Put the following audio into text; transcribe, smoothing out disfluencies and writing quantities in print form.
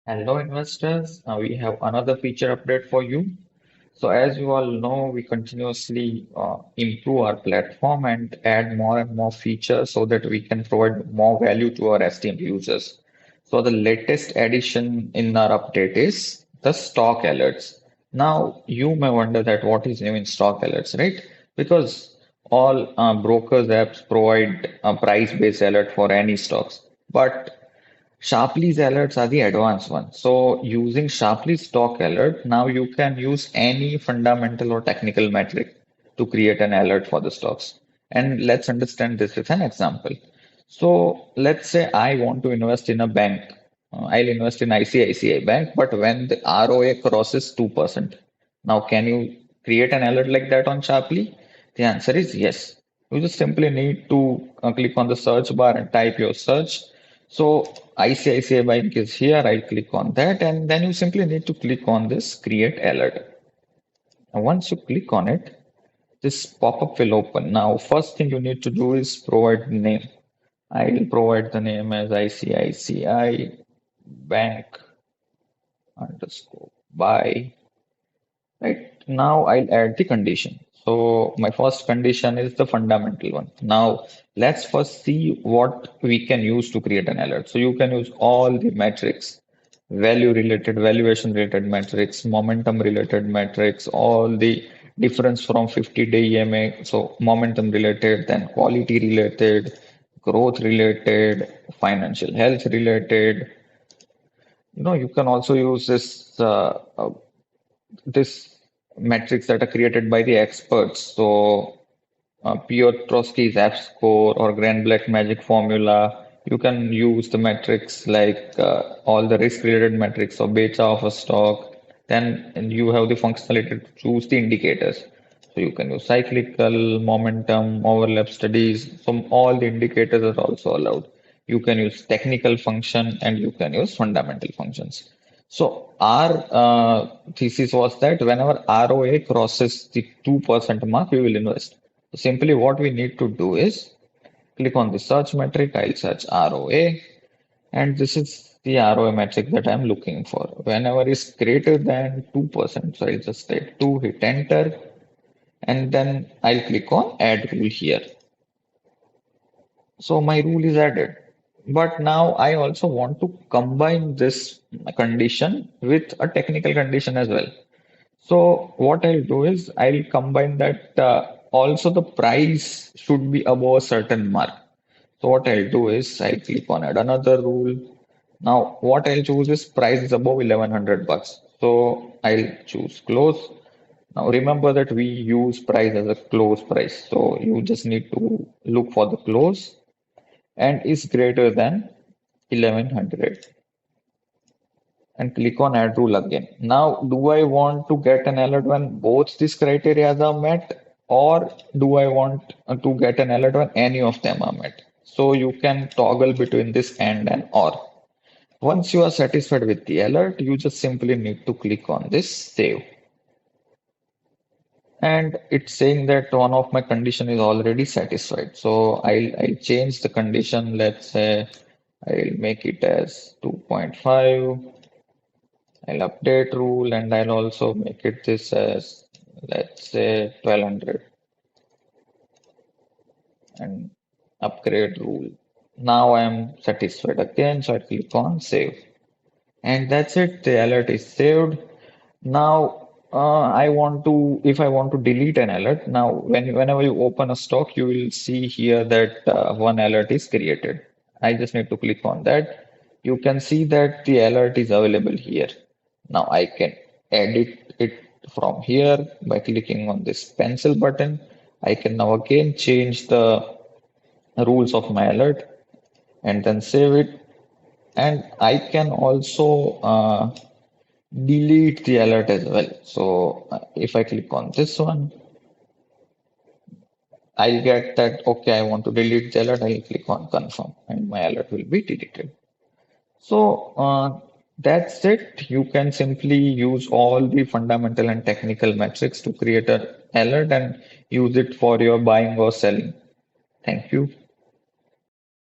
Hello, investors. We have another feature update for you. So, as you all know, we continuously improve our platform and add more and more features so that we can provide more value to our esteemed users. So, the latest addition in our update is the stock alerts. Now, you may wonder that what is new in stock alerts, right? Because all brokers apps provide a price-based alert for any stocks. But Sharply's alerts are the advanced ones. So using Sharply stock alert, now you can use any fundamental or technical metric to create an alert for the stocks. And let's understand this with an example. So let's say I want to invest in a bank. I'll invest in ICICI Bank, but when the ROA crosses 2%. Now, can you create an alert like that on Sharply? The answer is yes. You just simply need to click on the search bar and type your search. So ICICI Bank is here. I click on that, and then you simply need to click on this create alert. And once you click on it, this pop-up will open. Now, first thing you need to do is provide the name. I will provide the name as ICICI Bank underscore buy. Right now, I'll add the condition. So my first condition is the fundamental one. Now, let's first see what we can use to create an alert. So you can use all the metrics, value related, valuation related metrics, momentum related metrics, all the difference from 50-day EMA. So momentum related, then quality related, growth related, financial health related. You can also use this metrics that are created by the experts. So, Piotrowski's F score or Grand Black magic formula. You can use the metrics like all the risk-related metrics or beta of a stock. Then you have the functionality to choose the indicators. So you can use cyclical, momentum, overlap studies. So all the indicators are also allowed. You can use technical function and you can use fundamental functions. So our thesis was that whenever ROA crosses the 2% mark, we will invest. So simply what we need to do is click on the search metric. I'll search ROA, and this is the ROA metric that I'm looking for. Whenever it's greater than 2%, so I'll just type 2, hit enter, and then I'll click on add rule here. So my rule is added. But now I also want to combine this condition with a technical condition as well. So what I'll do is I'll combine that also the price should be above a certain mark. So what I'll do is I'll click on add another rule. Now what I'll choose is price is above 1100 bucks. So I'll choose close. Now remember that we use price as a close price. So you just need to look for the close and is greater than 1100 and click on add rule again. Now, do I want to get an alert when both these criteria are met, or do I want to get an alert when any of them are met? So you can toggle between this and or. Once you are satisfied with the alert, you just simply need to click on this save. And it's saying that one of my condition is already satisfied. So I'll change the condition. Let's say I'll make it as 2.5. I'll update rule and I'll also make it this as, let's say, 1200 and upgrade rule. Now I'm satisfied again, so I click on save. And that's it, the alert is saved. Now if I want to delete an alert, now whenever you open a stock, you will see here that one alert is created. I just need to click on that. You can see that the alert is available here. Now I can edit it from here by clicking on this pencil button. I can now again change the rules of my alert and then save it. And I can also delete the alert as well. So if I click on this one, I'll get that, okay, I want to delete the alert. I'll click on confirm and my alert will be deleted. So that's it. You can simply use all the fundamental and technical metrics to create an alert and use it for your buying or selling. Thank you.